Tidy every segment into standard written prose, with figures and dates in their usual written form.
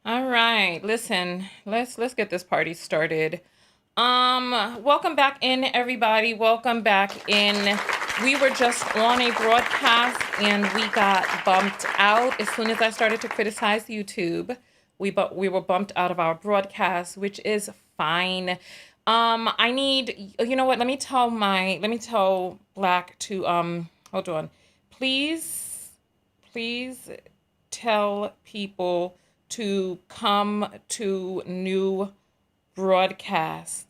All right, listen, let's get this party started. Welcome back in, everybody. Welcome back in. We were just on a broadcast and we got bumped out as soon as I started to criticize YouTube. We were bumped out of our broadcast, which is fine. I need, you know what? Let me tell Black to hold on. Please tell people to come to new broadcast.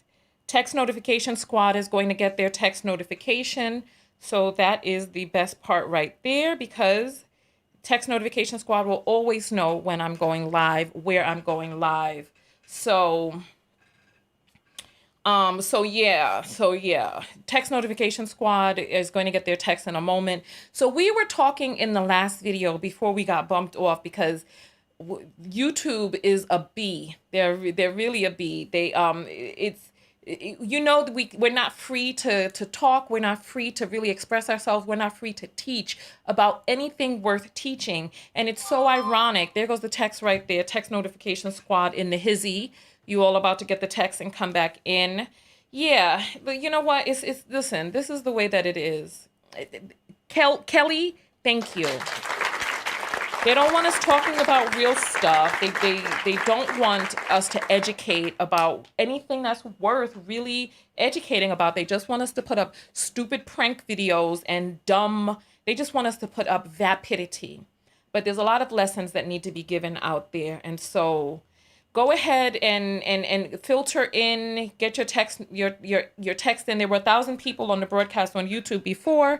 Text notification squad is going to get their text notification. So that is the best part right there, because text notification squad will always know when I'm going live, where I'm going live. So yeah. Text notification squad is going to get their text in a moment. So we were talking in the last video before we got bumped off because YouTube is a bee. They're really a bee. We're not free to talk. We're not free to really express ourselves. We're not free to teach about anything worth teaching. And it's so ironic. There goes the text right there. Text notification squad in the hizzy. You all about to get the text and come back in. Yeah, but you know what? It's listen. This is the way that it is. Kelly, thank you. They don't want us talking about real stuff. They don't want us to educate about anything that's worth really educating about. They just want us to put up stupid prank videos and they just want us to put up vapidity. But there's a lot of lessons that need to be given out there. And so go ahead and filter in, get your text text in. There were 1,000 people on the broadcast on YouTube before.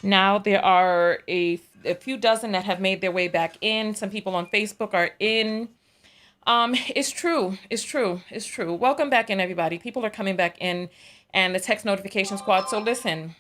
Now there are a few dozen that have made their way back in. Some people on Facebook are in. It's true. Welcome back in, everybody. People are coming back in, and the text notification squad. So listen,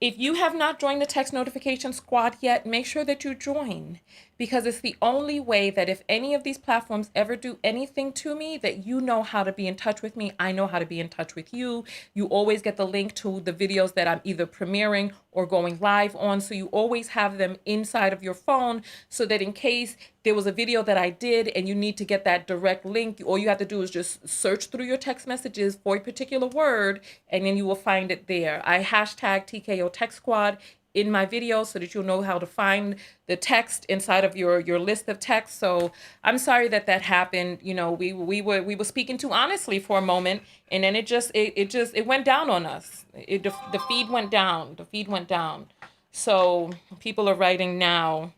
if you have not joined the text notification squad yet, make sure that you join, because it's the only way that if any of these platforms ever do anything to me, that you know how to be in touch with me. I know how to be in touch with you. You always get the link to the videos that I'm either premiering or going live on. So you always have them inside of your phone, so that in case there was a video that I did and you need to get that direct link, all you have to do is just search through your text messages for a particular word, and then you will find it there. I hashtag TKO Text Squad in my videos so that you'll know how to find the text inside of your list of text. So I'm sorry that happened. You know, we were speaking too honestly for a moment, and then it went down on us. The feed went down. The feed went down. So people are writing now,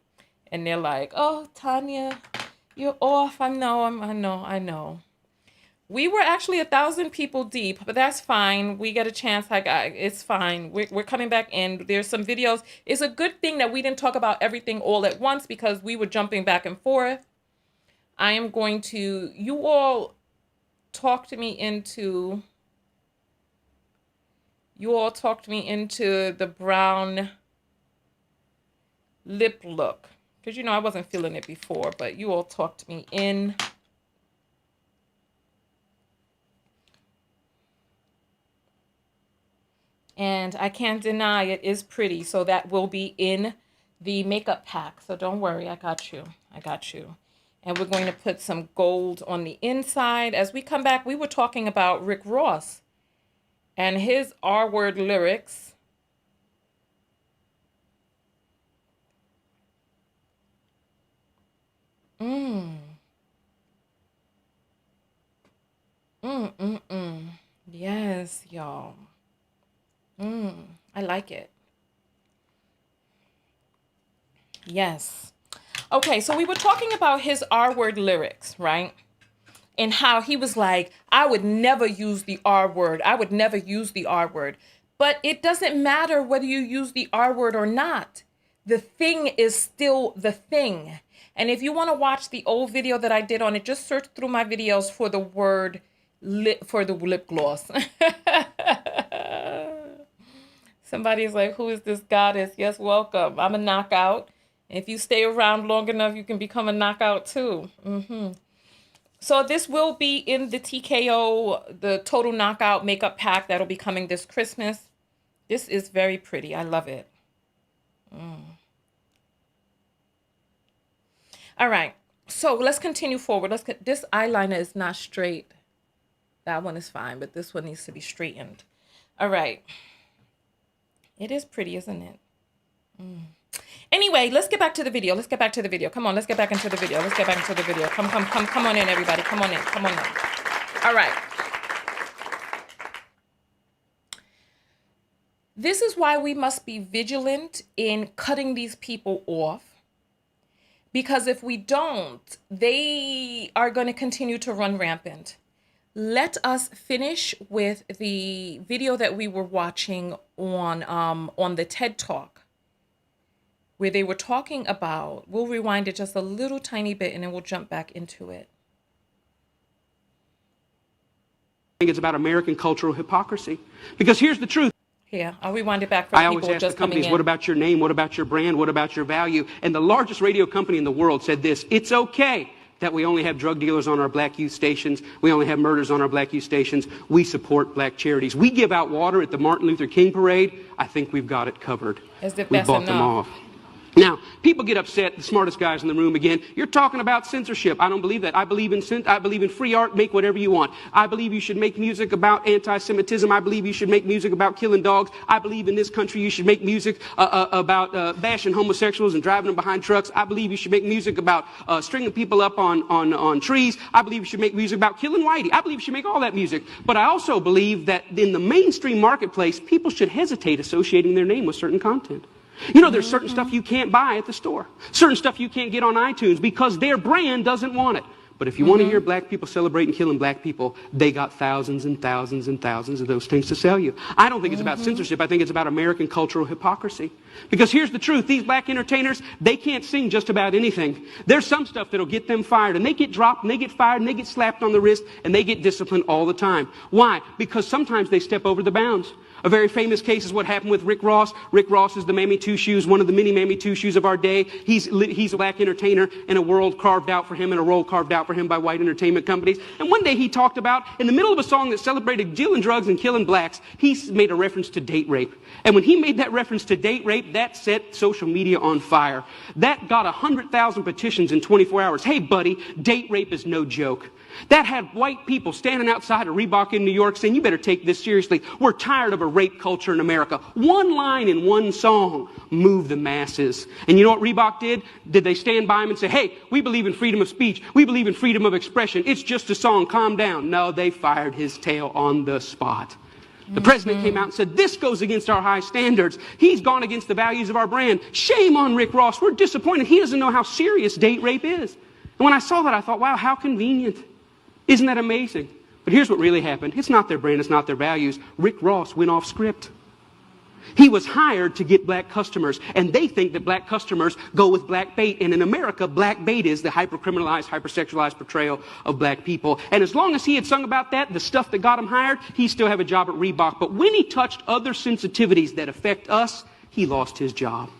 and they're like, "Oh, Tanya, you're off." I know. We were actually 1,000 people deep, but that's fine. We get a chance. It's fine. We're coming back in. There's some videos. It's a good thing that we didn't talk about everything all at once, because we were jumping back and forth. I am going to, you all talked me into the brown lip look, because I wasn't feeling it before, but you all talked me in. And I can't deny it is pretty. So that will be in the makeup pack. So don't worry, I got you. And we're going to put some gold on the inside. As we come back, we were talking about Rick Ross and his R-word lyrics. Yes, y'all. I like it. Yes. Okay, so we were talking about his R-word lyrics, right? And how he was like, I would never use the R word. I would never use the R word. But it doesn't matter whether you use the R word or not. The thing is still the thing. And if you want to watch the old video that I did on it, just search through my videos for the word for the lip gloss. Somebody's like, who is this goddess? Yes, welcome. I'm a knockout. If you stay around long enough, you can become a knockout too. So this will be in the TKO, the Total Knockout makeup pack that'll be coming this Christmas. This is very pretty. I love it. All right. So let's continue forward. This eyeliner is not straight. That one is fine, but this one needs to be straightened. All right. It is pretty, isn't it? Anyway, let's get back to the video. Let's get back to the video. Come on, let's get back into the video. Let's get back into the video. Come on in, everybody. Come on in. Come on in. All right. This is why we must be vigilant in cutting these people off. Because if we don't, they are going to continue to run rampant. Let us finish with the video that we were watching on the TED Talk, where they were talking about, we'll rewind it just a little tiny bit and then we'll jump back into it. I think it's about American cultural hypocrisy. Because here's the truth. Here, I'll rewind it back for I people always ask just the companies, coming in. what about your name? What about your brand? What about your value? And the largest radio company in the world said this: it's okay that we only have drug dealers on our black youth stations. We only have murders on our black youth stations. We support black charities. We give out water at the Martin Luther King parade. I think we've got it covered. We bought them off. Now, people get upset, the smartest guys in the room again. You're talking about censorship. I don't believe that. I believe in free art. Make whatever you want. I believe you should make music about anti-Semitism. I believe you should make music about killing dogs. I believe in this country you should make music about bashing homosexuals and driving them behind trucks. I believe you should make music about stringing people up on trees. I believe you should make music about killing whitey. I believe you should make all that music. But I also believe that in the mainstream marketplace, people should hesitate associating their name with certain content. You know, there's certain stuff you can't buy at the store. Certain stuff you can't get on iTunes because their brand doesn't want it. But if you want to hear black people celebrating killing black people, they got thousands and thousands and thousands of those things to sell you. I don't think it's about censorship. I think it's about American cultural hypocrisy. Because here's the truth. These black entertainers, they can't sing just about anything. There's some stuff that'll get them fired. And they get dropped, and they get fired, and they get slapped on the wrist, and they get disciplined all the time. Why? Because sometimes they step over the bounds. A very famous case is what happened with Rick Ross. Rick Ross is the Mammy Two Shoes, one of the many Mammy Two Shoes of our day. He's a black entertainer in a world carved out for him, and a role carved out for him by white entertainment companies. And one day he talked about, in the middle of a song that celebrated dealing drugs and killing blacks, he made a reference to date rape. And when he made that reference to date rape, that set social media on fire. That got 100,000 petitions in 24 hours. Hey, buddy, date rape is no joke. That had white people standing outside of Reebok in New York saying, you better take this seriously. We're tired of a rape culture in America. One line in one song moved the masses. And you know what Reebok did? Did they stand by him and say, hey, we believe in freedom of speech. We believe in freedom of expression. It's just a song. Calm down. No, they fired his tail on the spot. The president came out and said, this goes against our high standards. He's gone against the values of our brand. Shame on Rick Ross. We're disappointed. He doesn't know how serious date rape is. And when I saw that, I thought, wow, how convenient. Isn't that amazing? But here's what really happened. It's not their brand, it's not their values. Rick Ross went off script. He was hired to get black customers, and they think that black customers go with black bait. And in America, black bait is the hyper-criminalized, hyper-sexualized portrayal of black people. And as long as he had sung about that, the stuff that got him hired, he still have a job at Reebok. But when he touched other sensitivities that affect us, he lost his job.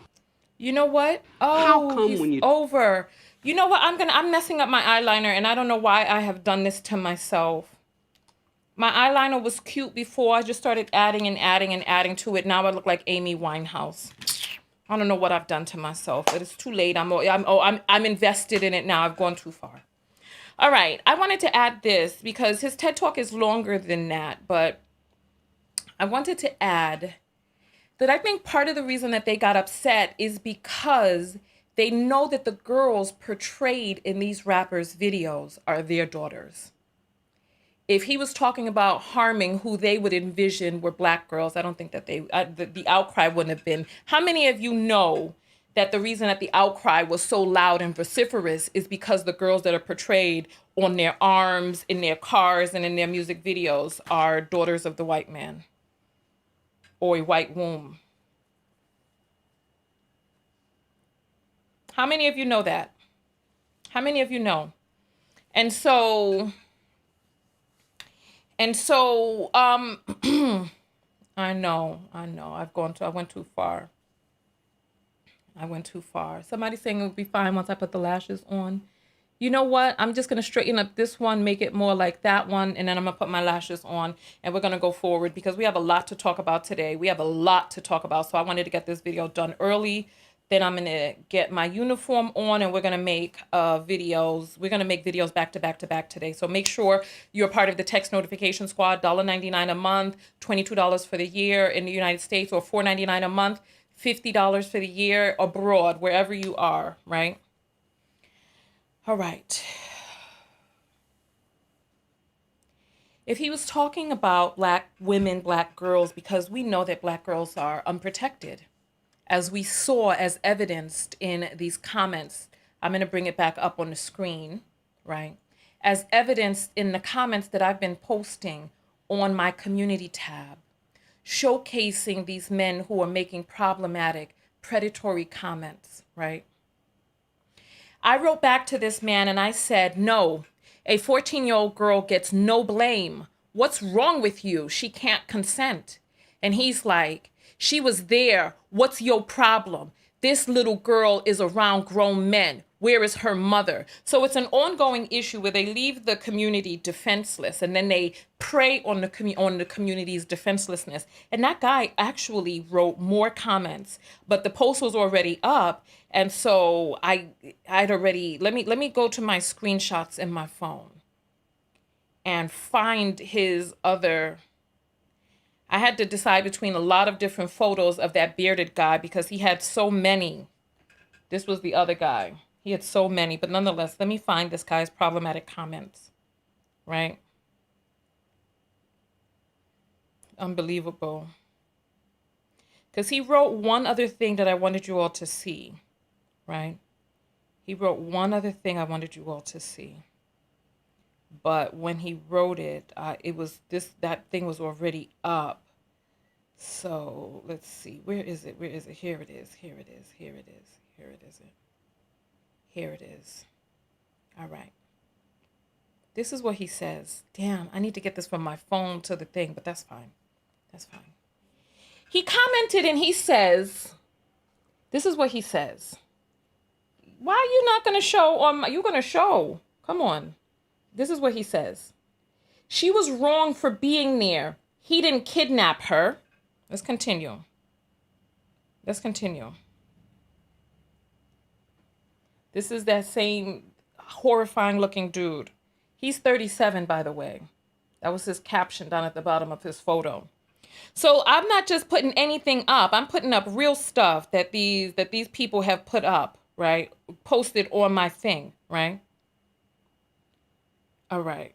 You know what? Oh, how come he's when you over? You know what? I'm messing up my eyeliner, and I don't know why I have done this to myself. My eyeliner was cute before. I just started adding and adding and adding to it. Now I look like Amy Winehouse. I don't know what I've done to myself, but it's too late. I'm invested in it now. I've gone too far. All right. I wanted to add this because his TED Talk is longer than that, but I wanted to add that I think part of the reason that they got upset is because they know that the girls portrayed in these rappers' videos are their daughters. If he was talking about harming who they would envision were black girls, I don't think that the outcry wouldn't have been. How many of you know that the reason that the outcry was so loud and vociferous is because the girls that are portrayed on their arms, in their cars, and in their music videos are daughters of the white man or a white womb? How many of you know that? How many of you know? And so, I know, I went too far. Somebody's saying it would be fine once I put the lashes on. You know what? I'm just going to straighten up this one, make it more like that one, and then I'm going to put my lashes on, and we're going to go forward because we have a lot to talk about today. We have a lot to talk about, so I wanted to get this video done early Then I'm gonna get my uniform on and we're gonna make videos. We're gonna make videos back to back to back today. So make sure you're part of the text notification squad. $1.99 a month, $22 for the year in the United States, or $4.99 a month, $50 for the year abroad, wherever you are, right? All right. If he was talking about Black women, Black girls, because we know that Black girls are unprotected, as we saw, as evidenced in these comments. I'm going to bring it back up on the screen, right? As evidenced in the comments that I've been posting on my community tab, showcasing these men who are making problematic, predatory comments, right? I wrote back to this man and I said, no, a 14-year-old girl gets no blame. What's wrong with you? She can't consent. And he's like, she was there. What's your problem? This little girl is around grown men. Where is her mother? So it's an ongoing issue where they leave the community defenseless and then they prey on the community's defenselessness. And that guy actually wrote more comments, but the post was already up. And so I'd already, let me go to my screenshots in my phone and find his other. I had to decide between a lot of different photos of that bearded guy because he had so many. This was the other guy. He had so many, but nonetheless, let me find this guy's problematic comments, right? Unbelievable. Because he wrote one other thing that I wanted you all to see, right? He wrote one other thing I wanted you all to see. But when he wrote it, that thing was already up. So let's see. Where is it? Where is it? Here it is. Here it is. Here it is. Here it is. Here it is. All right. This is what he says. Damn, I need to get this from my phone to the thing, but that's fine. That's fine. He commented and he says, this is what he says. Why are you not going to show you're going to show? Come on. This is what he says. She was wrong for being there. He didn't kidnap her. Let's continue. Let's continue. This is that same horrifying looking dude. He's 37, by the way. That was his caption down at the bottom of his photo. So I'm not just putting anything up. I'm putting up real stuff that these people have put up, right? Posted on my thing, right? All right.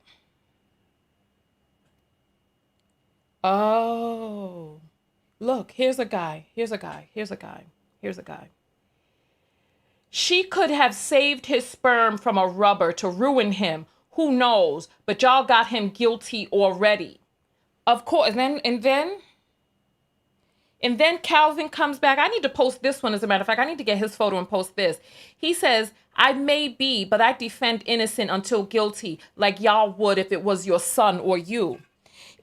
Oh, look, here's a guy. Here's a guy. Here's a guy. Here's a guy. She could have saved his sperm from a rubber to ruin him. Who knows? But y'all got him guilty already. Of course. And then Calvin comes back. I need to post this one, as a matter of fact. I need to get his photo and post this. He says, I may be, but I defend innocent until guilty, like y'all would if it was your son or you.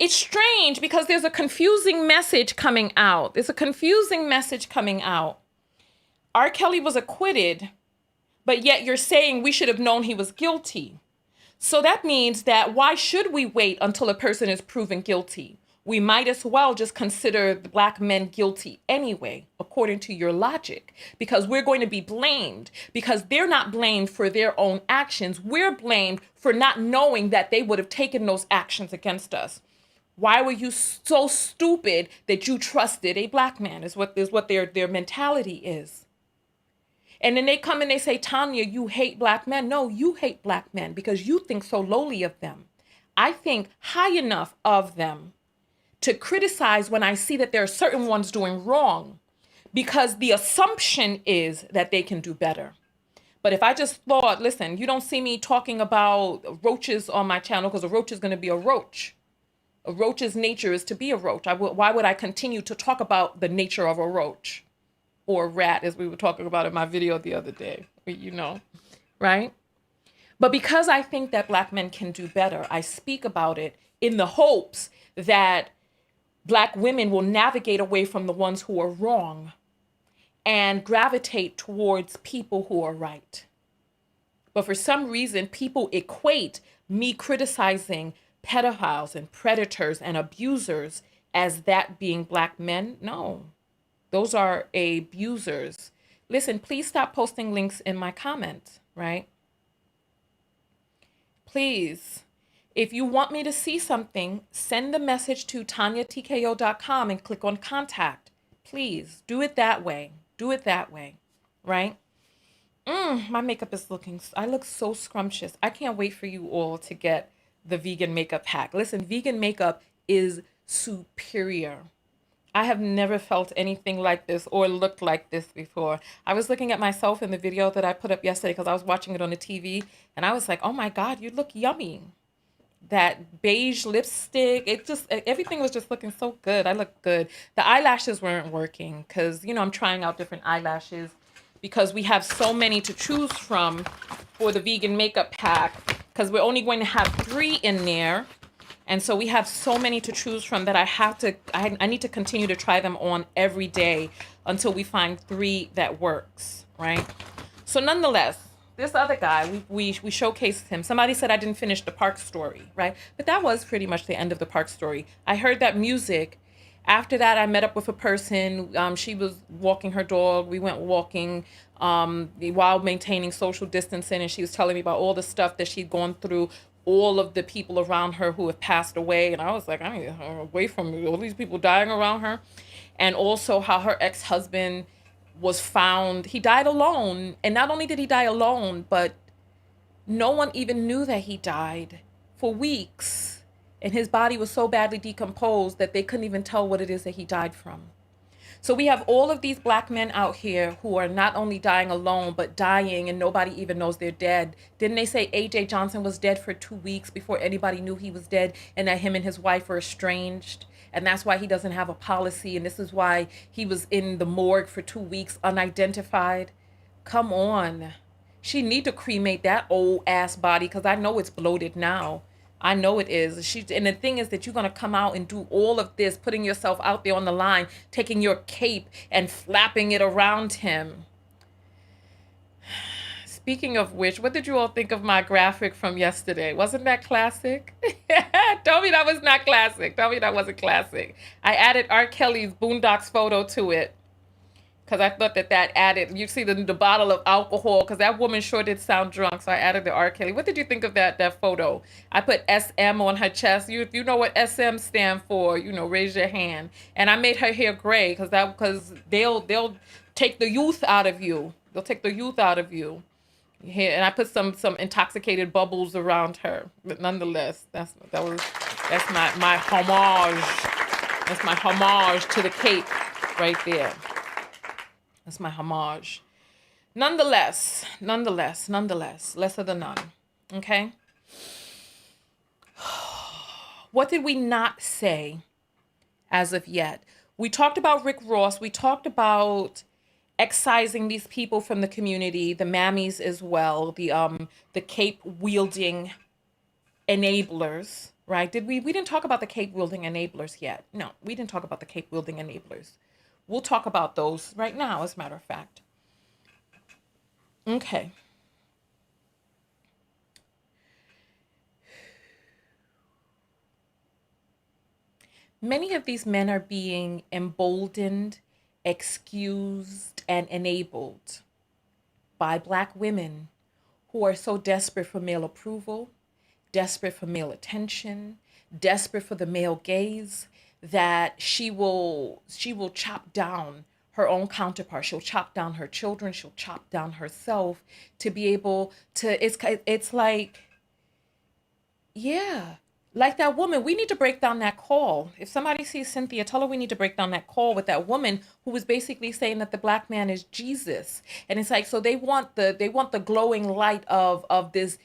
It's strange because there's a confusing message coming out. There's a confusing message coming out. R. Kelly was acquitted, but yet you're saying we should have known he was guilty. So that means that why should we wait until a person is proven guilty? We might as well just consider the Black men guilty anyway, according to your logic, because we're going to be blamed because they're not blamed for their own actions. We're blamed for not knowing that they would have taken those actions against us. Why were you so stupid that you trusted a Black man is what their mentality is. And then they come and they say, Tanya, you hate Black men. No, you hate Black men because you think so lowly of them. I think high enough of them to criticize when I see that there are certain ones doing wrong, because the assumption is that they can do better. But if I just thought, listen, you don't see me talking about roaches on my channel because a roach is going to be a roach. A roach's nature is to be a roach. Why would I continue to talk about the nature of a roach or a rat, as we were talking about in my video the other day, you know, right? But because I think that Black men can do better, I speak about it in the hopes that Black women will navigate away from the ones who are wrong and gravitate towards people who are right. But for some reason, people equate me criticizing pedophiles and predators and abusers as that being Black men. No, those are abusers. Listen, please stop posting links in my comments, right? Please. If you want me to see something, send the message to tanyatko.com and click on contact. Please do it that way. Do it that way, right? My makeup is looking, I look so scrumptious. I can't wait for you all to get the vegan makeup hack. Listen, vegan makeup is superior. I have never felt anything like this or looked like this before. I was looking at myself in the video that I put up yesterday because I was watching it on the TV, and I was like, oh my God, you look yummy. That beige lipstick, it just, everything was just looking so good. I look good. The eyelashes weren't working because, you know, I'm trying out different eyelashes because we have so many to choose from for the vegan makeup pack because we're only going to have 3 in there. And so we have so many to choose from that I need to continue to try them on every day until we find 3 that works, right? So nonetheless, this other guy, we showcased him. Somebody said I didn't finish the park story, right? But that was pretty much the end of the park story. I heard that music. After that, I met up with a person. She was walking her dog. We went walking while maintaining social distancing, and she was telling me about all the stuff that she'd gone through, all of the people around her who have passed away. And I was like, I need her away from me. All these people dying around her. And also how her ex-husband was found. He died alone. And not only did he die alone, but no one even knew that he died for weeks. And his body was so badly decomposed that they couldn't even tell what it is that he died from. So we have all of these black men out here who are not only dying alone, but dying and nobody even knows they're dead. Didn't they say A.J. Johnson was dead for 2 weeks before anybody knew he was dead, and that him and his wife were estranged? And that's why he doesn't have a policy, and this is why he was in the morgue for 2 weeks unidentified. Come on. She need to cremate that old ass body because I know it's bloated now. I know it is. And the thing is that you're going to come out and do all of this, putting yourself out there on the line, taking your cape and flapping it around him. Speaking of which, what did you all think of my graphic from yesterday? Wasn't that classic? Tell me that was not classic. Tell me that wasn't classic. I added R. Kelly's Boondocks photo to it, because I thought that added, you see the bottle of alcohol, because that woman sure did sound drunk, so I added the R. Kelly. What did you think of that photo? I put SM on her chest. If you know what SM stand for, you know, raise your hand. And I made her hair gray, because they'll take the youth out of you. They'll take the youth out of you. Here, and I put some intoxicated bubbles around her. But nonetheless, that's my homage. That's my homage to the cape right there. That's my homage. Nonetheless, lesser than none. Okay? What did we not say as of yet? We talked about Rick Ross. We talked about excising these people from the community, the mammies as well, the cape wielding enablers, right? We didn't talk about the cape wielding enablers yet. No, we didn't talk about the cape wielding enablers. We'll talk about those right now, as a matter of fact. Okay. Many of these men are being emboldened, excused, and enabled by Black women who are so desperate for male approval, desperate for male attention, desperate for the male gaze, that she will chop down her own counterpart. She'll chop down her children. She'll chop down herself to be able to, it's like, yeah, like that woman. We need to break down that call. If somebody sees Cynthia, tell her we need to break down that call with that woman who was basically saying that the Black man is Jesus. And it's like, so they want the glowing light of this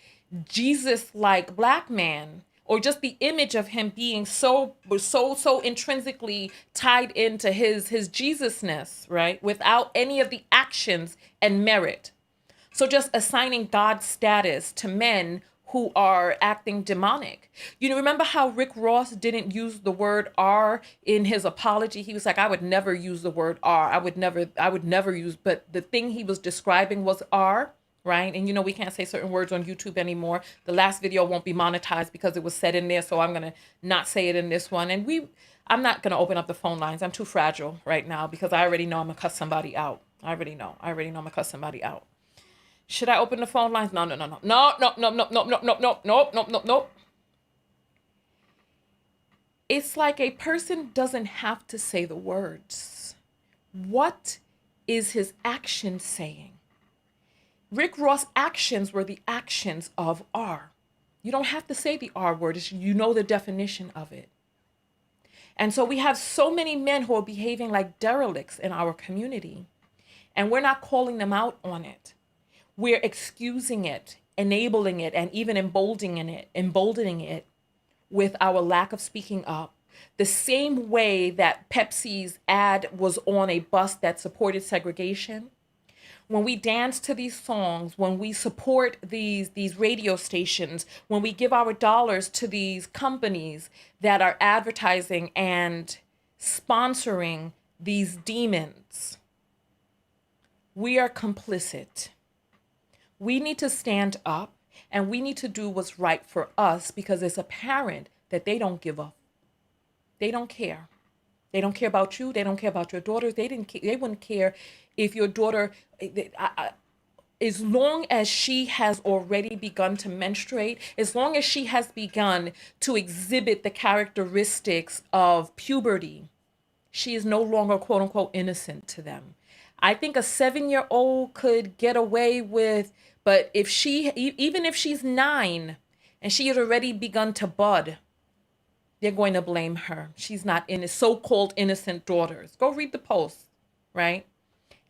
Jesus-like Black man, or just the image of him being so intrinsically tied into his Jesusness, right? Without any of the actions and merit. So just assigning God's status to men who are acting demonic. You know, remember how Rick Ross didn't use the word R in his apology? He was like, I would never use the word R. I would never use, but the thing he was describing was R. Right? And you know, we can't say certain words on YouTube anymore. The last video won't be monetized because it was said in there. So I'm going to not say it in this one. And I'm not going to open up the phone lines. I'm too fragile right now because I already know I'm going to cut somebody out. I already know. I'm gonna cuss somebody out. Should I open the phone lines? No. No. It's like a person doesn't have to say the words. What is his action saying? Rick Ross' actions were the actions of R. You don't have to say the R word. You know the definition of it. And so we have so many men who are behaving like derelicts in our community, and we're not calling them out on it. We're excusing it, enabling it, and even emboldening it with our lack of speaking up. The same way that Pepsi's ad was on a bus that supported segregation. When we dance to these songs, when we support these radio stations, when we give our dollars to these companies that are advertising and sponsoring these demons, we are complicit. We need to stand up and we need to do what's right for us, because it's apparent that they don't give up. They don't care. They don't care about you. They don't care about your daughters. They wouldn't care if your daughter, as long as she has already begun to menstruate, as long as she has begun to exhibit the characteristics of puberty, she is no longer quote unquote innocent to them. I think a 7-year-old could get away with, but even if she's 9 and she has already begun to bud, they're going to blame her. She's not in so-called innocent daughters. Go read the post, right?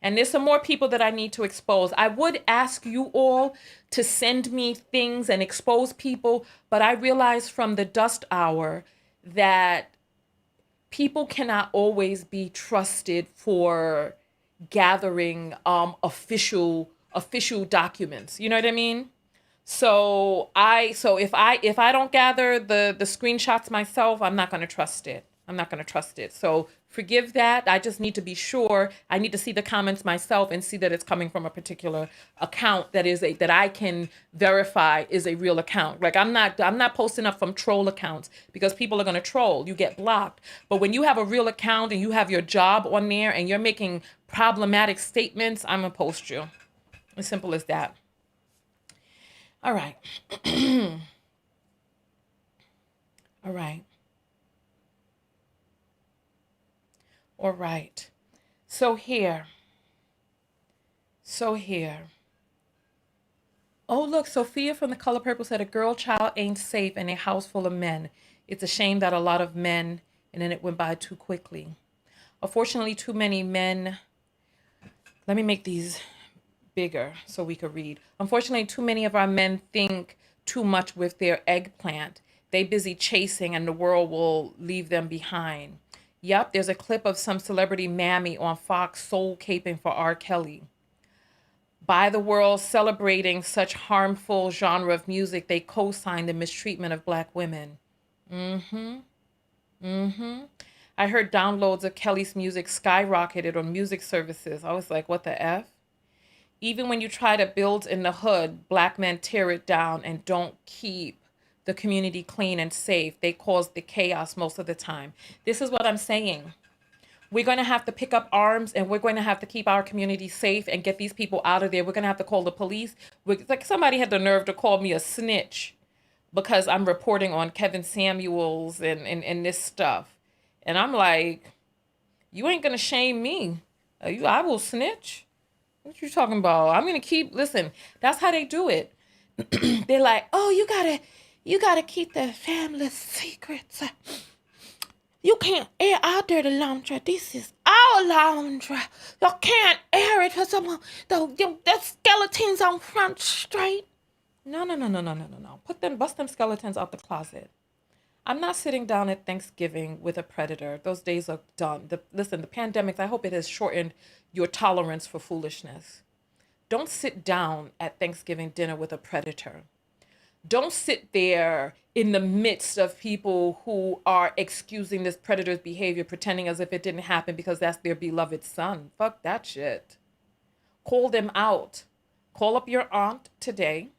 And there's some more people that I need to expose. I would ask you all to send me things and expose people, but I realized from the dust hour that people cannot always be trusted for gathering official documents. You know what I mean? So if I don't gather the screenshots myself, I'm not going to trust it. So forgive that. I just need to be sure. I need to see the comments myself and see that it's coming from a particular account that I can verify is a real account. Like I'm not posting up from troll accounts, because people are going to troll. You get blocked. But when you have a real account and you have your job on there and you're making problematic statements, I'm going to post you. As simple as that. All right. All right. All right. So here. Oh, look, Sophia from The Color Purple said a girl child ain't safe in a house full of men. It's a shame that a lot of men, and then it went by too quickly. Unfortunately, too many men. Let me make these bigger so we could read. Unfortunately, too many of our men think too much with their eggplant. They busy chasing and the world will leave them behind. Yep, there's a clip of some celebrity mammy on Fox soul caping for R. Kelly. By the world celebrating such harmful genre of music, they co-signed the mistreatment of Black women. I heard downloads of Kelly's music skyrocketed on music services. I was like, what the F? Even when you try to build in the hood, Black men tear it down and don't keep the community clean and safe. They cause the chaos most of the time. This is what I'm saying. We're going to have to pick up arms and we're going to have to keep our community safe and get these people out of there. We're going to have to call the police. Like somebody had the nerve to call me a snitch because I'm reporting on Kevin Samuels and this stuff. And I'm like, you ain't going to shame me. I will snitch. What you talking about? I'm going to listen, that's how they do it. They're like, oh, you gotta keep the family secrets. You can't air our dirty laundry. This is our laundry. You can't air it for someone. The skeletons on Front Street. No. Bust them skeletons out the closet. I'm not sitting down at Thanksgiving with a predator. Those days are done. Listen, the pandemic, I hope it has shortened your tolerance for foolishness. Don't sit down at Thanksgiving dinner with a predator. Don't sit there in the midst of people who are excusing this predator's behavior, pretending as if it didn't happen because that's their beloved son. Fuck that shit. Call them out. Call up your aunt today.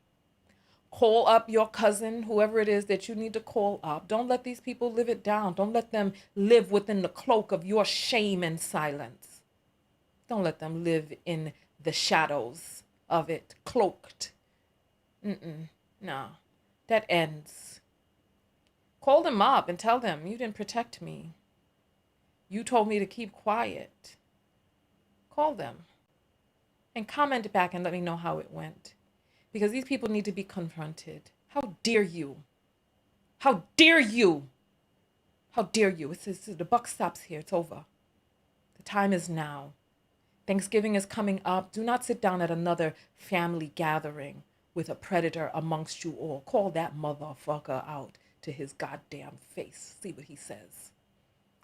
Call up your cousin, whoever it is that you need to call up. Don't let these people live it down. Don't let them live within the cloak of your shame and silence. Don't let them live in the shadows of it, cloaked. No, that ends. Call them up and tell them, you didn't protect me. You told me to keep quiet. Call them and comment back and let me know how it went. Because these people need to be confronted. How dare you? How dare you? How dare you? The buck stops here. It's over. The time is now. Thanksgiving is coming up. Do not sit down at another family gathering with a predator amongst you all. Call that motherfucker out to his goddamn face. See what he says.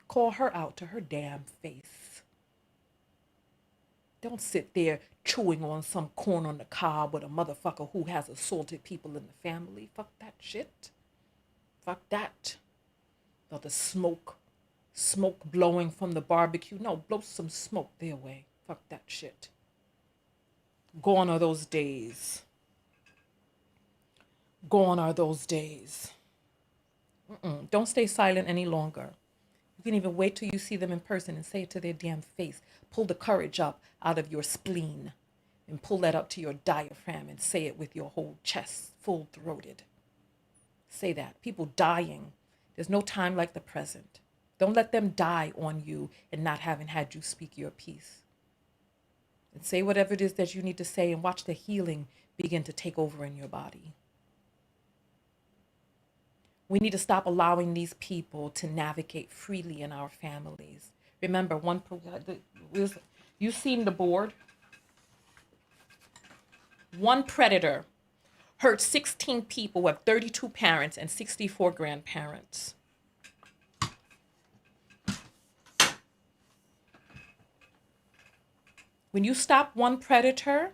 Call her out to her damn face. Don't sit there chewing on some corn on the cob with a motherfucker who has assaulted people in the family. Fuck that shit. Fuck that. The smoke blowing from the barbecue. No, blow some smoke their way. Fuck that shit. Gone are those days. Gone are those days. Don't stay silent any longer. You can even wait till you see them in person and say it to their damn face. Pull the courage up out of your spleen and pull that up to your diaphragm and say it with your whole chest, full-throated. Say that. People dying. There's no time like the present. Don't let them die on you and not having had you speak your piece. And say whatever it is that you need to say and watch the healing begin to take over in your body. We need to stop allowing these people to navigate freely in our families. Remember, you've seen the board. One predator hurt 16 people with 32 parents and 64 grandparents. When you stop one predator,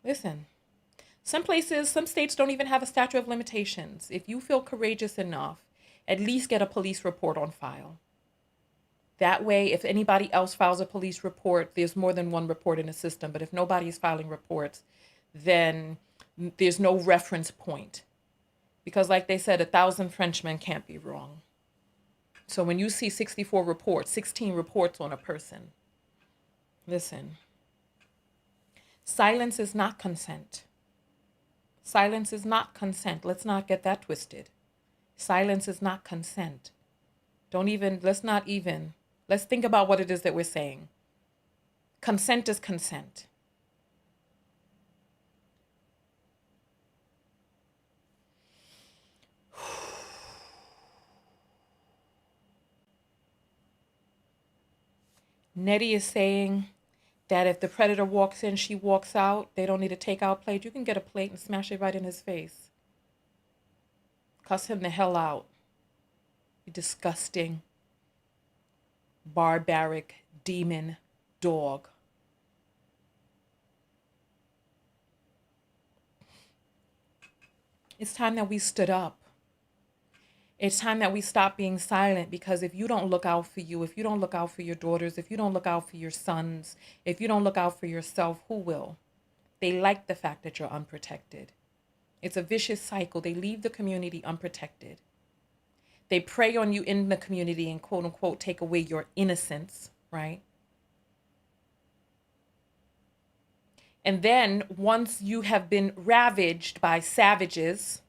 listen, some places, some states don't even have a statute of limitations. If you feel courageous enough, at least get a police report on file. That way, if anybody else files a police report, there's more than one report in the system. But if nobody is filing reports, then there's no reference point. Because like they said, 1,000 Frenchmen can't be wrong. So when you see 64 reports, 16 reports on a person, listen, silence is not consent. Silence is not consent. Let's not get that twisted. Silence is not consent. Let's think about what it is that we're saying. Consent is consent. Nettie is saying that if the predator walks in, she walks out. They don't need a takeout plate. You can get a plate and smash it right in his face. Cuss him the hell out. You disgusting, barbaric, demon dog. It's time that we stood up. It's time that we stop being silent, because if you don't look out for you, if you don't look out for your daughters, if you don't look out for your sons, if you don't look out for yourself, who will? They like the fact that you're unprotected. It's a vicious cycle. They leave the community unprotected. They prey on you in the community and quote unquote take away your innocence, right? And then once you have been ravaged by savages,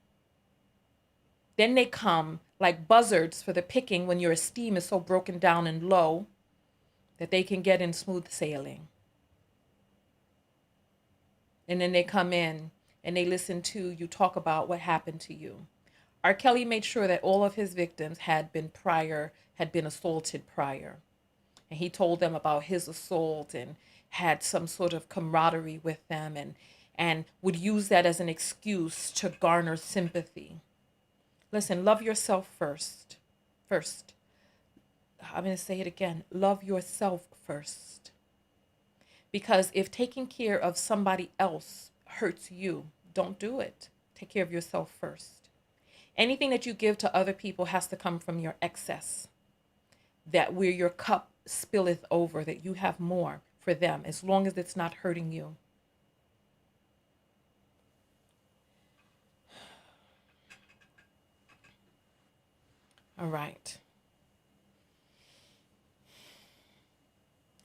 then they come like buzzards for the picking when your esteem is so broken down and low that they can get in smooth sailing. And then they come in and they listen to you talk about what happened to you. R. Kelly made sure that all of his victims had been assaulted prior. And he told them about his assault and had some sort of camaraderie with them and would use that as an excuse to garner sympathy. Listen, love yourself first. First. I'm going to say it again. Love yourself first. Because if taking care of somebody else hurts you, don't do it. Take care of yourself first. Anything that you give to other people has to come from your excess. That where your cup spilleth over, that you have more for them, as long as it's not hurting you. All right.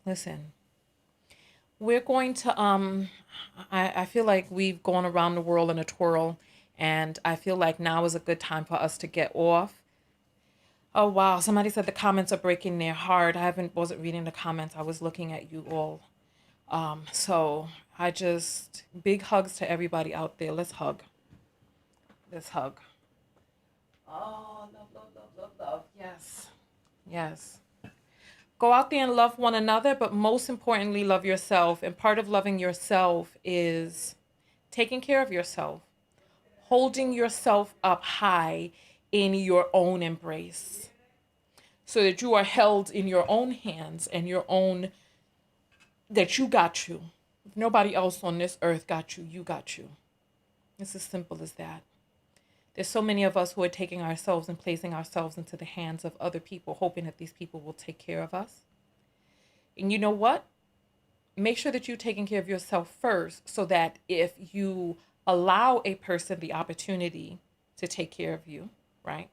Listen, We're going to, I feel like we've gone around the world in a twirl, and I feel like now is a good time for us to get off. Oh, wow. Somebody said the comments are breaking their heart. Wasn't reading the comments. I was looking at you all. So big hugs to everybody out there. Let's hug. Let's hug. Oh, love, love, love, love, love. Yes. Yes. Go out there and love one another, but most importantly, love yourself. And part of loving yourself is taking care of yourself, holding yourself up high in your own embrace so that you are held in your own hands and that you got you. If nobody else on this earth got you, you got you. It's as simple as that. There's so many of us who are taking ourselves and placing ourselves into the hands of other people, hoping that these people will take care of us. And you know what? Make sure that you're taking care of yourself first so that if you allow a person the opportunity to take care of you, right?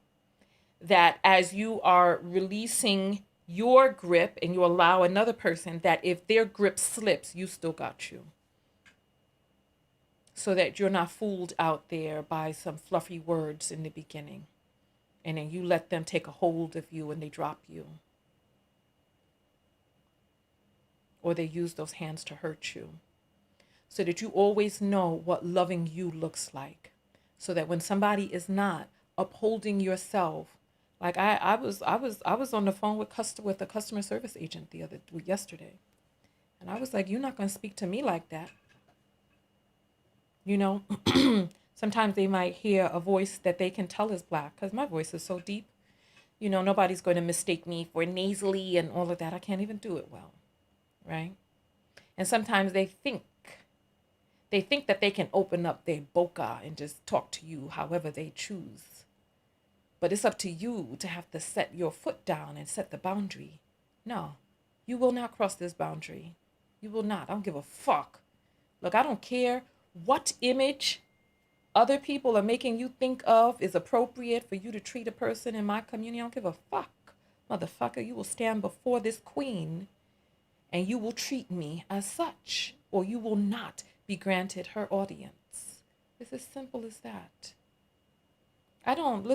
That as you are releasing your grip and you allow another person, that if their grip slips, you still got you. So that you're not fooled out there by some fluffy words in the beginning. And then you let them take a hold of you and they drop you. Or they use those hands to hurt you. So that you always know what loving you looks like. So that when somebody is not upholding yourself, like I was on the phone with a customer service agent yesterday. And I was like, you're not going to speak to me like that. You know, sometimes they might hear a voice that they can tell is black because my voice is so deep. You know, nobody's going to mistake me for nasally and all of that. I can't even do it well, right? And sometimes they think that they can open up their boca and just talk to you however they choose. But it's up to you to have to set your foot down and set the boundary. No, you will not cross this boundary. You will not. I don't give a fuck. Look, I don't care what image other people are making you think of is appropriate for you to treat a person in my community. I don't give a fuck. Motherfucker, you will stand before this queen and you will treat me as such, or you will not be granted her audience. It's as simple as that. I don't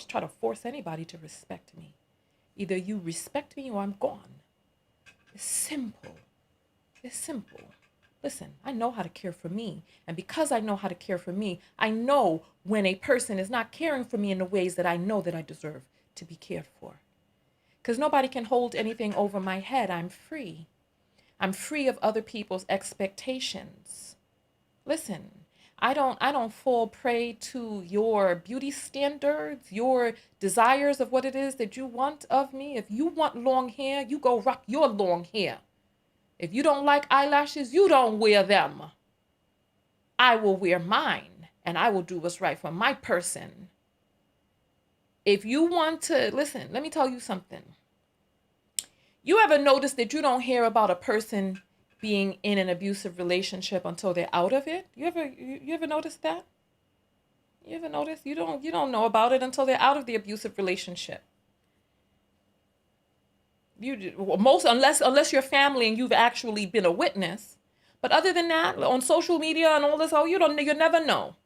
try to force anybody to respect me. Either you respect me or I'm gone. It's simple. It's simple. Listen, I know how to care for me. And because I know how to care for me, I know when a person is not caring for me in the ways that I know that I deserve to be cared for. Because nobody can hold anything over my head. I'm free. I'm free of other people's expectations. Listen, I don't fall prey to your beauty standards, your desires of what it is that you want of me. If you want long hair, you go rock your long hair. If you don't like eyelashes, you don't wear them. I will wear mine, and I will do what's right for my person. If you want to, listen, let me tell you something. You ever notice that you don't hear about a person being in an abusive relationship until they're out of it? You ever notice that? You ever notice you don't know about it until they're out of the abusive relationship? Unless you're family and you've actually been a witness. But other than that, on social media and all this, you never know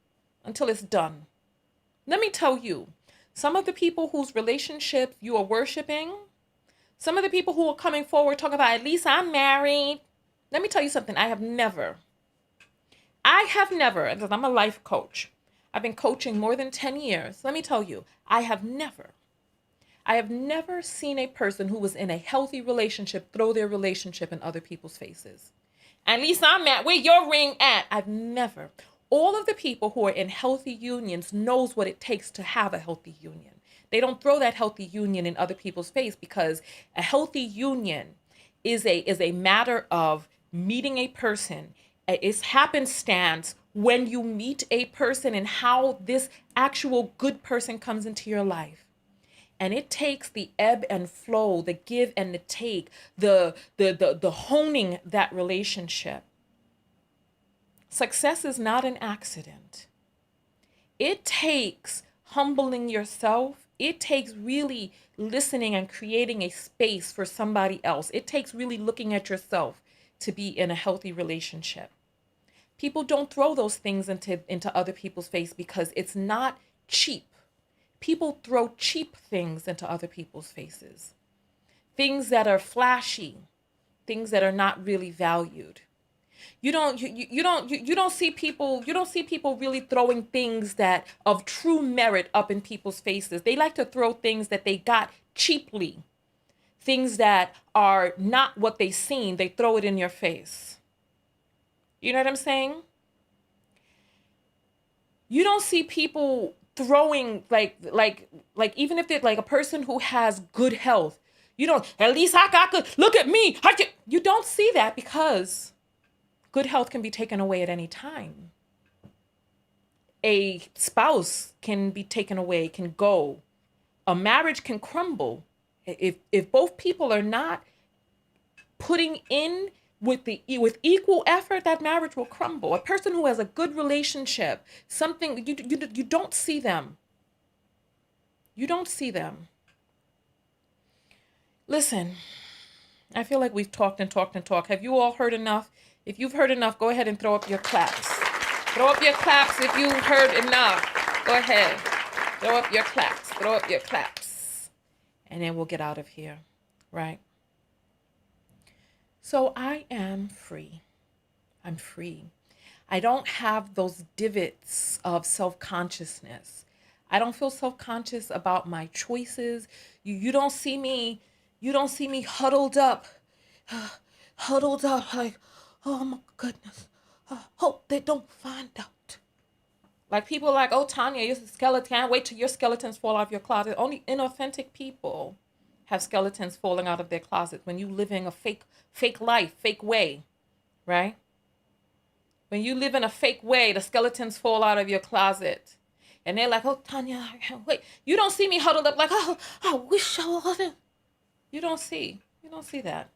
until it's done. Let me tell you, some of the people whose relationships you are worshiping, some of the people who are coming forward talking about, at least I'm married. Let me tell you something. I have never, because I'm a life coach. I've been coaching more than 10 years. Let me tell you, I have never seen a person who was in a healthy relationship throw their relationship in other people's faces. At least I'm at, where your ring at? I've never. All of the people who are in healthy unions knows what it takes to have a healthy union. They don't throw that healthy union in other people's face, because a healthy union is a matter of meeting a person. It's happenstance when you meet a person and how this actual good person comes into your life. And it takes the ebb and flow, the give and the take, the honing that relationship. Success is not an accident. It takes humbling yourself It takes really listening and creating a space for somebody else. It takes really looking at yourself to be in a healthy relationship. People don't throw those things into other people's face because it's not cheap. People throw cheap things into other people's faces. Things that are flashy, things that are not really valued. You don't see people really throwing things that of true merit up in people's faces. They like to throw things that they got cheaply. Things that are not what they seem, they throw it in your face. You know what I'm saying? You don't see people throwing like even if they're like a person who has good health. You don't, at least I got good, look at me. You don't see that because good health can be taken away at any time. A spouse can be taken away, can go. A marriage can crumble. If both people are not putting in with equal effort, that marriage will crumble. A person who has a good relationship, something you don't see them. You don't see them. Listen, I feel like we've talked and talked and talked. Have you all heard enough? If you've heard enough, go ahead and throw up your claps. Throw up your claps if you've heard enough. Go ahead. Throw up your claps. Throw up your claps. And then we'll get out of here, right? So I am free. I'm free. I don't have those divots of self-consciousness. I don't feel self-conscious about my choices. You don't see me huddled up like, oh my goodness, hope they don't find out. Like people are like, oh, Tanya, you're a skeleton. Can't wait till your skeletons fall out of your closet. Only inauthentic people have skeletons falling out of their closet when you living a fake life, fake way, right? When you live in a fake way, the skeletons fall out of your closet. And they're like, oh, Tanya, I can't wait. You don't see me huddled up like, oh, I wish I wasn't. You don't see that.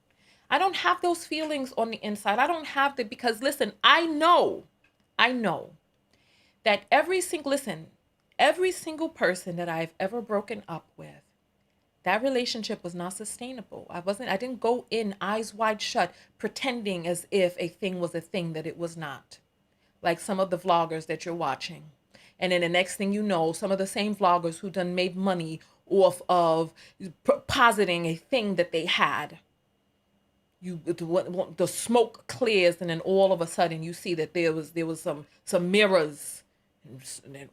I don't have those feelings on the inside. I don't have that because, listen, I know that every single person that I've ever broken up with, that relationship was not sustainable. I didn't go in eyes wide shut, pretending as if a thing was a thing that it was not. Like some of the vloggers that you're watching. And then the next thing you know, some of the same vloggers who done made money off of positing a thing that they had. The smoke clears, and then all of a sudden you see that there was some mirrors and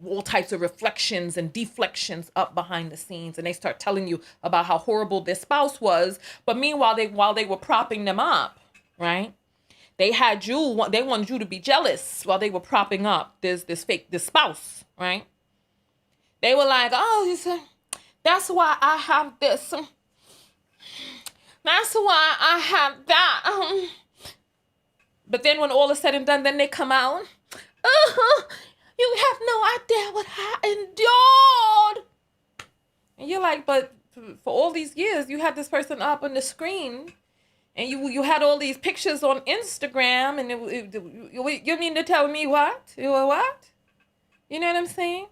all types of reflections and deflections up behind the scenes, and they start telling you about how horrible their spouse was. But meanwhile, while they were propping them up, right? They wanted you to be jealous while they were propping up this spouse, right? They were like, oh, that's why I have this. That's why I have that. But then when all is said and done, then they come out. You have no idea what I endured. And you're like, but for all these years, you had this person up on the screen. And you had all these pictures on Instagram. And you mean to tell me what? What? You know what I'm saying?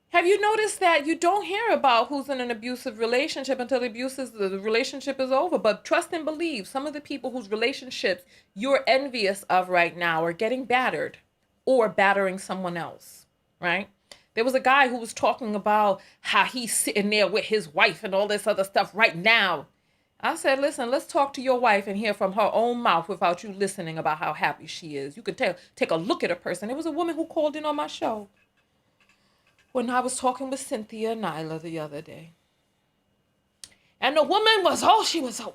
Have you noticed that you don't hear about who's in an abusive relationship until the relationship is over? But trust and believe, some of the people whose relationships you're envious of right now are getting battered or battering someone else, right? There was a guy who was talking about how he's sitting there with his wife and all this other stuff right now. I said, listen, let's talk to your wife and hear from her own mouth without you listening about how happy she is. You could take a look at a person. There was a woman who called in on my show when I was talking with Cynthia and Nyla the other day. And the woman was, she was so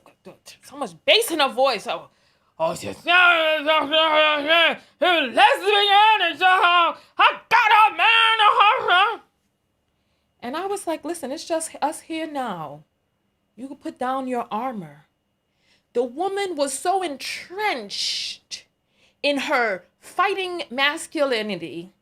much bass in her voice. She's lesbian and I got a man. And I was like, listen, it's just us here now. You can put down your armor. The woman was so entrenched in her fighting masculinity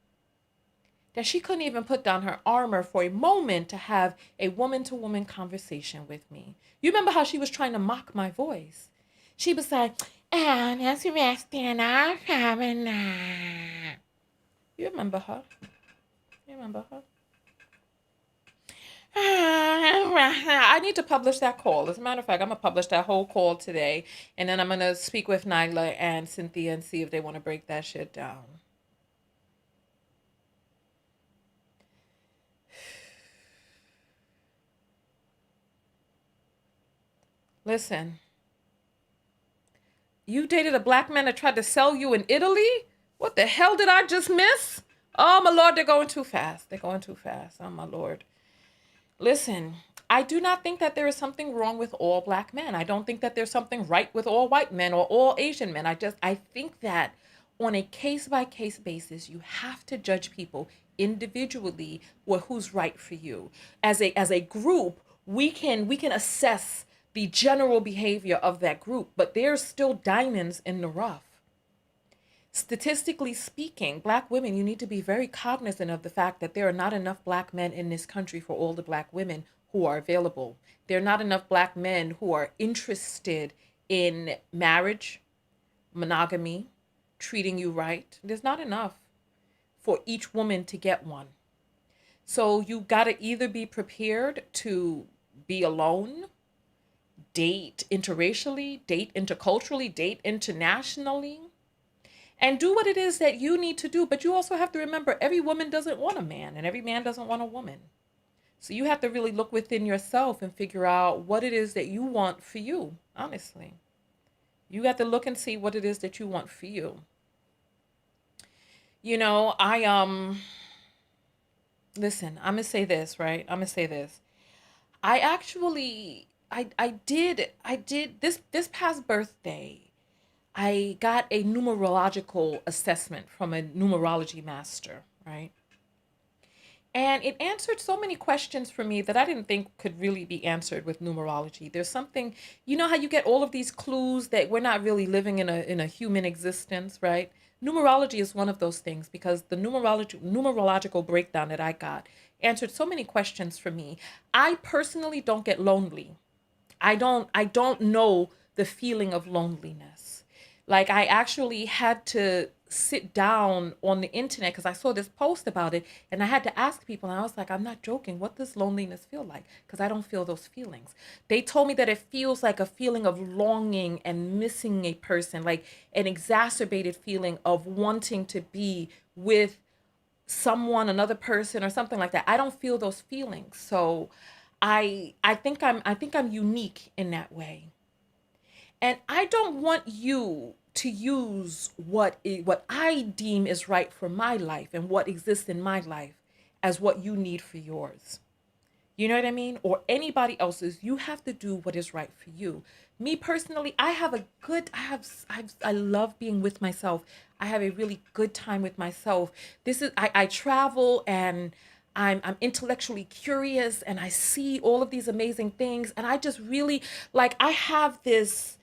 that she couldn't even put down her armor for a moment to have a woman-to-woman conversation with me. You remember how she was trying to mock my voice? She was like, that's resting our having that. You remember her? I need to publish that call. As a matter of fact, I'm gonna publish that whole call today, and then I'm gonna speak with Nyla and Cynthia and see if they want to break that shit down. Listen, you dated a black man that tried to sell you in Italy? What the hell did I just miss? Oh my Lord, they're going too fast. They're going too fast. Oh my Lord. Listen, I do not think that there is something wrong with all black men. I don't think that there's something right with all white men or all Asian men. I think that on a case by case basis, you have to judge people individually or who's right for you. As a group, we can assess the general behavior of that group, but there's still diamonds in the rough. Statistically speaking, black women, you need to be very cognizant of the fact that there are not enough black men in this country for all the black women who are available. There are not enough black men who are interested in marriage, monogamy, treating you right. There's not enough for each woman to get one. So you got to either be prepared to be alone, date interracially, date interculturally, date internationally, and do what it is that you need to do. But you also have to remember every woman doesn't want a man and every man doesn't want a woman. So you have to really look within yourself and figure out what it is that you want for you, honestly. You got to look and see what it is that you want for you. You know, listen, I'm gonna say this, right? I'm gonna say this. I actually I did this past birthday. I got a numerological assessment from a numerology master, right? And it answered so many questions for me that I didn't think could really be answered with numerology. There's something, you know how you get all of these clues that we're not really living in a human existence, right? Numerology is one of those things because the numerological breakdown that I got answered so many questions for me. I personally don't get lonely. I don't know the feeling of loneliness. Like I actually had to sit down on the internet because I saw this post about it and I had to ask people and I was like, I'm not joking. What does loneliness feel like? Because I don't feel those feelings. They told me that it feels like a feeling of longing and missing a person, like an exacerbated feeling of wanting to be with someone, another person or something like that. I don't feel those feelings. So I think I'm unique in that way. And I don't want you to use what I deem is right for my life and what exists in my life as what you need for yours. You know what I mean? Or anybody else's. You have to do what is right for you. Me personally, I have a good, I love being with myself. I have a really good time with myself. I travel and I'm intellectually curious and I see all of these amazing things. And I just really like, I have this,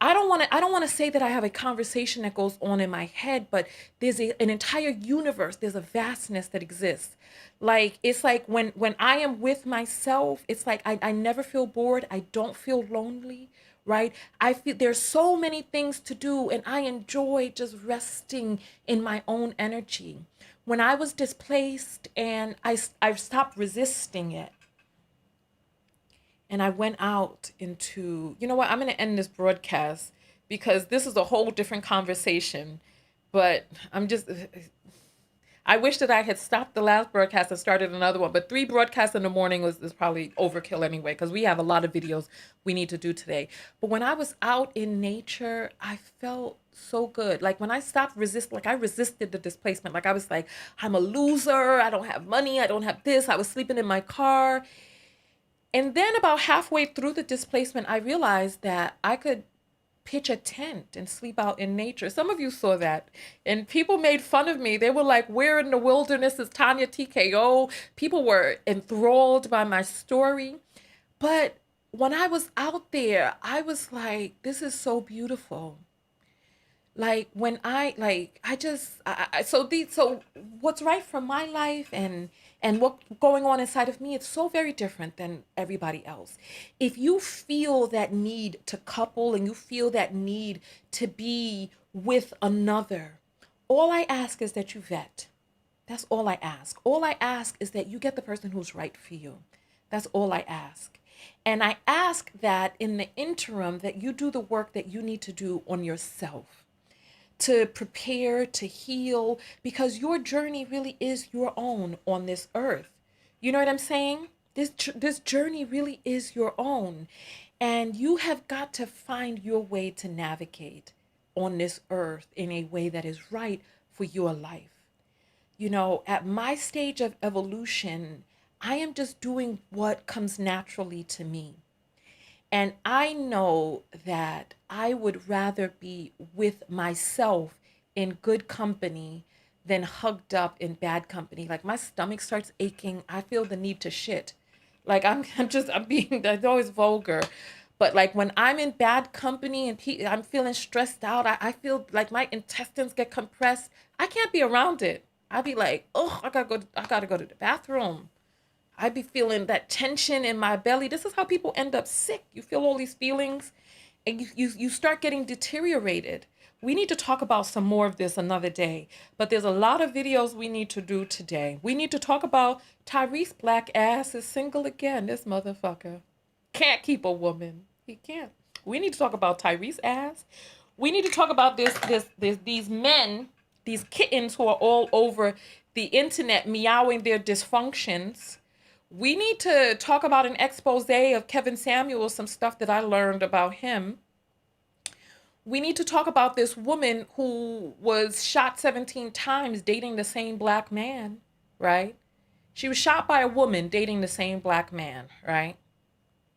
I don't want to say that I have a conversation that goes on in my head, but there's an entire universe. There's a vastness that exists. Like it's like when I am with myself, it's like I never feel bored. I don't feel lonely, right? I feel there's so many things to do and I enjoy just resting in my own energy. When I was displaced and I stopped resisting it, and I went out into, you know what, I'm going to end this broadcast because this is a whole different conversation. But I wish that I had stopped the last broadcast and started another one. But 3 broadcasts in the morning is probably overkill anyway, because we have a lot of videos we need to do today. But when I was out in nature, I felt so good. Like when I stopped like I resisted the displacement. Like I was like, I'm a loser. I don't have money. I don't have this. I was sleeping in my car. And then about halfway through the displacement, I realized that I could pitch a tent and sleep out in nature. Some of you saw that. And people made fun of me. They were like, where in the wilderness is Tanya TKO? People were enthralled by my story. But when I was out there, I was like, this is so beautiful. Like when I just so what's right for my life and what's going on inside of me, it's so very different than everybody else. If you feel that need to couple and you feel that need to be with another, all I ask is that you vet. That's all I ask. All I ask is that you get the person who's right for you. That's all I ask. And I ask that in the interim that you do the work that you need to do on yourself to prepare, to heal, because your journey really is your own on this earth. You know what I'm saying? This journey really is your own. And you have got to find your way to navigate on this earth in a way that is right for your life. You know, at my stage of evolution, I am just doing what comes naturally to me. And I know that I would rather be with myself in good company than hugged up in bad company. Like my stomach starts aching. I feel the need to shit. Like I'm being, that's always vulgar. But like when I'm in bad company and I'm feeling stressed out, I feel like my intestines get compressed. I can't be around it. I'd be like, oh, I gotta go to the bathroom. I'd be feeling that tension in my belly. This is how people end up sick. You feel all these feelings and you start getting deteriorated. We need to talk about some more of this another day, but there's a lot of videos we need to do today. We need to talk about Tyrese black ass is single again. This motherfucker can't keep a woman. He can't. We need to talk about Tyrese ass. We need to talk about these men, these kittens who are all over the internet meowing their dysfunctions. We need to talk about an expose of Kevin Samuel, some stuff that I learned about him. We need to talk about this woman who was shot 17 times dating the same black man, right? She was shot by a woman dating the same black man, right?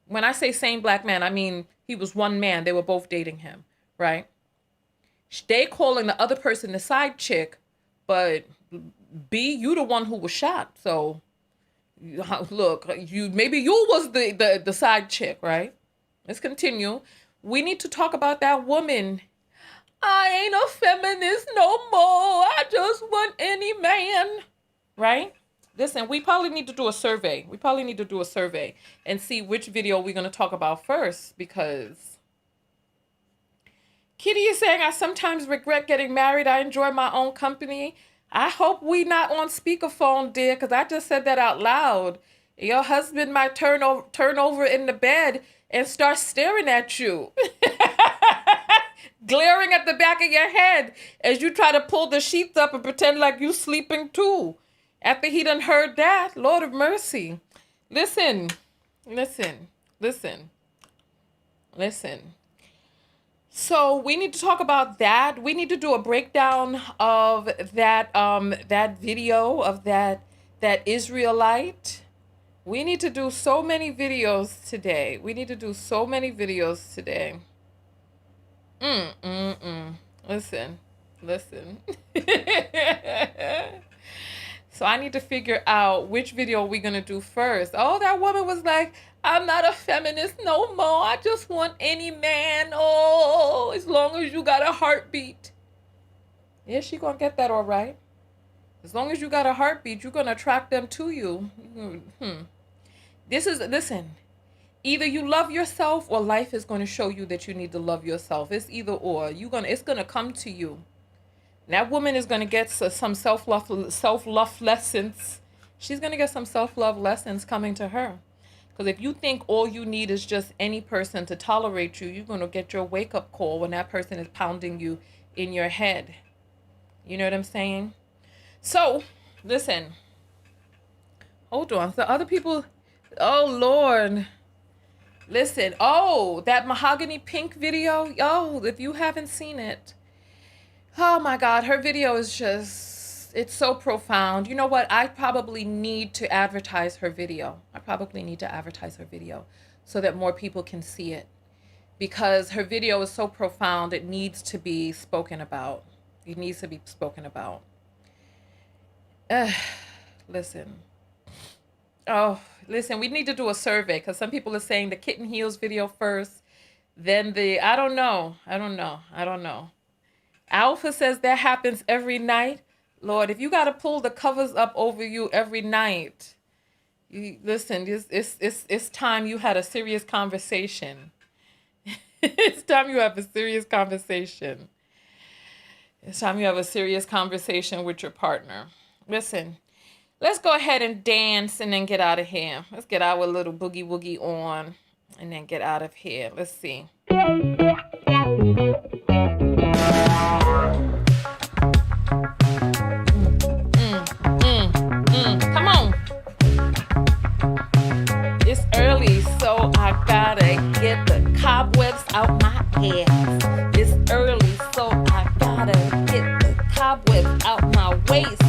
When I say same black man, I mean he was one man. They were both dating him, right? They calling the other person the side chick, but B, you the one who was shot. So look, maybe you was the side chick, right? Let's continue. We need to talk about that woman. I ain't a feminist no more. I just want any man, right? Listen, we probably need to do a survey. We probably need to do a survey and see which video we're going to talk about first, because Kitty is saying, I sometimes regret getting married. I enjoy my own company. I hope we not on speakerphone, dear, because I just said that out loud. Your husband might turn over in the bed and start staring at you. Glaring at the back of your head as you try to pull the sheets up and pretend like you sleeping too. After he done heard that, Lord of mercy. Listen. So we need to talk about that. We need to do a breakdown of that video of that Israelite. We need to do so many videos today. Listen. So I need to figure out which video we're going to do first. Oh, that woman was like, I'm not a feminist no more. I just want any man. Oh, as long as you got a heartbeat. Yeah, she going to get that all right. As long as you got a heartbeat, you're going to attract them to you. Listen, either you love yourself or life is going to show you that you need to love yourself. It's either or. It's going to come to you. That woman is going to get some self-love lessons. She's going to get some self-love lessons coming to her. Because if you think all you need is just any person to tolerate you, you're going to get your wake-up call when that person is pounding you in your head. You know what I'm saying? So, listen. Hold on. The other people... Oh, Lord. Listen. Oh, that Mahogany Pink video. Oh, if you haven't seen it... Oh my God, her video is just, it's so profound. You know what? I probably need to advertise her video. So that more people can see it. Because her video is so profound, it needs to be spoken about. Listen. Oh, listen, we need to do a survey because some people are saying the kitten heels video first. Then I don't know. Alpha says that happens every night. Lord, if you got to pull the covers up over you every night, listen, it's time you had a serious conversation. It's time you have a serious conversation. It's time you have a serious conversation with your partner. Listen, let's go ahead and dance and then get out of here. Let's get our little boogie woogie on and then get out of here. Let's see. Come on. It's early, so I gotta get the cobwebs out my ass. It's early, so I gotta get the cobwebs out my waist.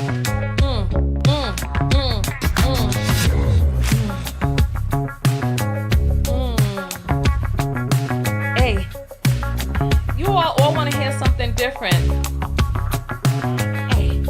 Hey, you all want to hear something different. Hey.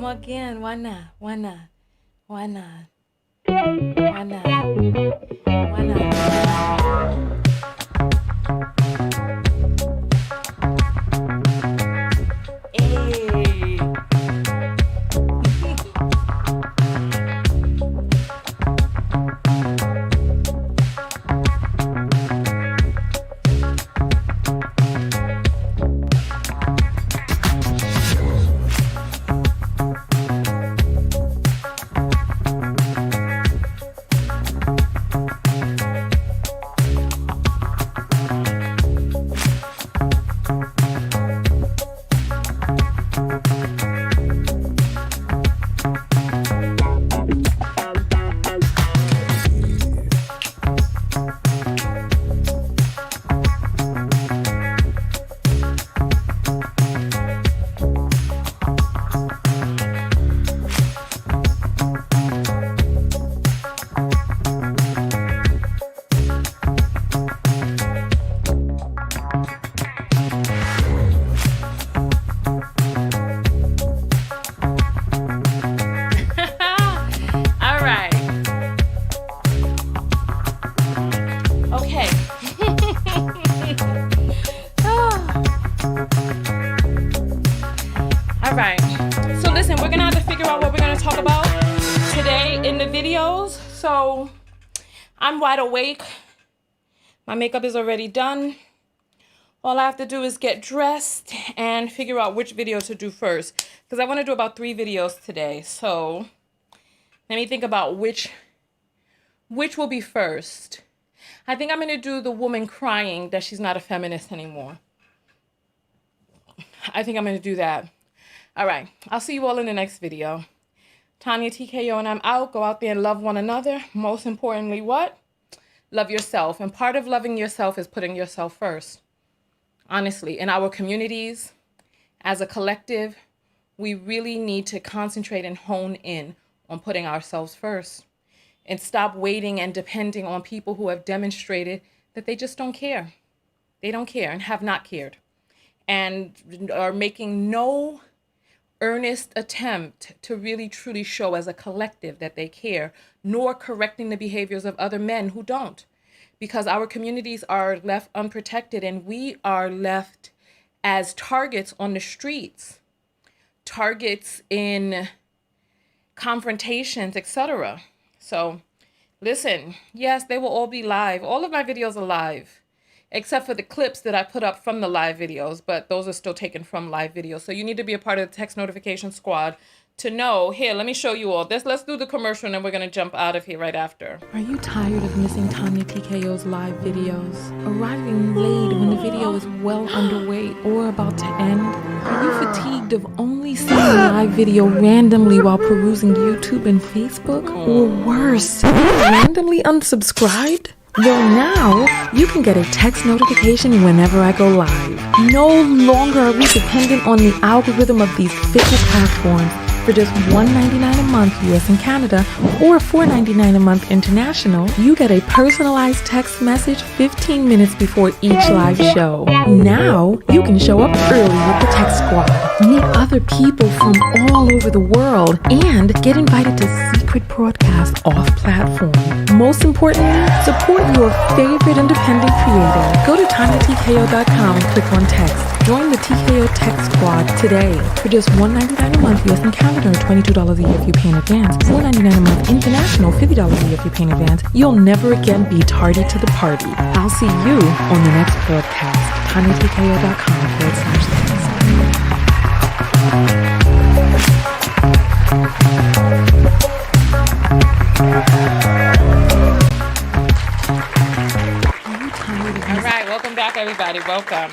Again, why not? Why not? Why not? Why not? Why not? Hey. So I'm wide awake. My makeup is already done. All I have to do is get dressed and figure out which video to do first, because I want to do about 3 videos today. So let me think about which will be first. I think I'm going to do the woman crying that she's not a feminist anymore. I think I'm going to do that. All right. I'll see you all in the next video. Tanya TKO and I'm out. Go out there and love one another. Most importantly, what? Love yourself. And part of loving yourself is putting yourself first. Honestly, in our communities, as a collective, we really need to concentrate and hone in on putting ourselves first and stop waiting and depending on people who have demonstrated that they just don't care. They don't care and have not cared and are making no earnest attempt to really truly show as a collective that they care, nor correcting the behaviors of other men who don't. Because our communities are left unprotected and we are left as targets on the streets, targets in confrontations, etc. So listen, yes, they will all be live. All of my videos are live, except for the clips that I put up from the live videos, but those are still taken from live videos. So you need to be a part of the text notification squad to know. Here, let me show you all this. Let's do the commercial and then we're going to jump out of here right after. Are you tired of missing Tanya TKO's live videos? Arriving late when the video is well underway or about to end? Are you fatigued of only seeing a live video randomly while perusing YouTube and Facebook? Or worse, randomly unsubscribed? Though now, you can get a text notification whenever I go live. No longer are we dependent on the algorithm of these fickle platforms. For just $1.99 a month US and Canada, or $4.99 a month international, you get a personalized text message 15 minutes before each live show. Now, you can show up early with the Tech Squad, meet other people from all over the world, and get invited to secret broadcasts off-platform. Most importantly, support your favorite independent creator. Go to TanyaTKO.com and click on text. Join the TKO Tech Squad today. For just $1.99 a month US and Canada, or $22 a year if you pay in advance, $4.99 a month international, $50 a year if you pay in advance, you'll never again be tardy to the party. I'll see you on the next broadcast. TanyaTKO.com/text. All right, welcome back, everybody. Welcome.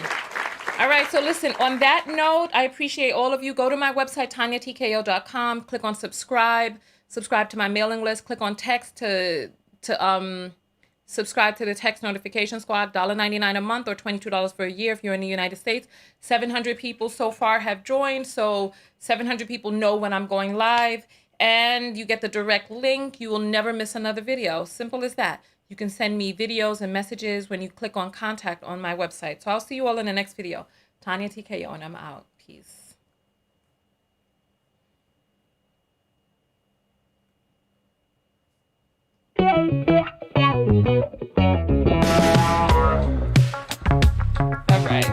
All right, so listen, on that note, I appreciate all of you. Go to my website, TanyaTKO.com, click on subscribe to my mailing list, click on text to subscribe to the text notification squad, $1.99 a month or $22 for a year if you're in the United States. 700 people so far have joined, so 700 people know when I'm going live, and you get the direct link. You will never miss another video. Simple as that. You can send me videos and messages when you click on contact on my website. So I'll see you all in the next video. Tanya TKO, and I'm out. Peace.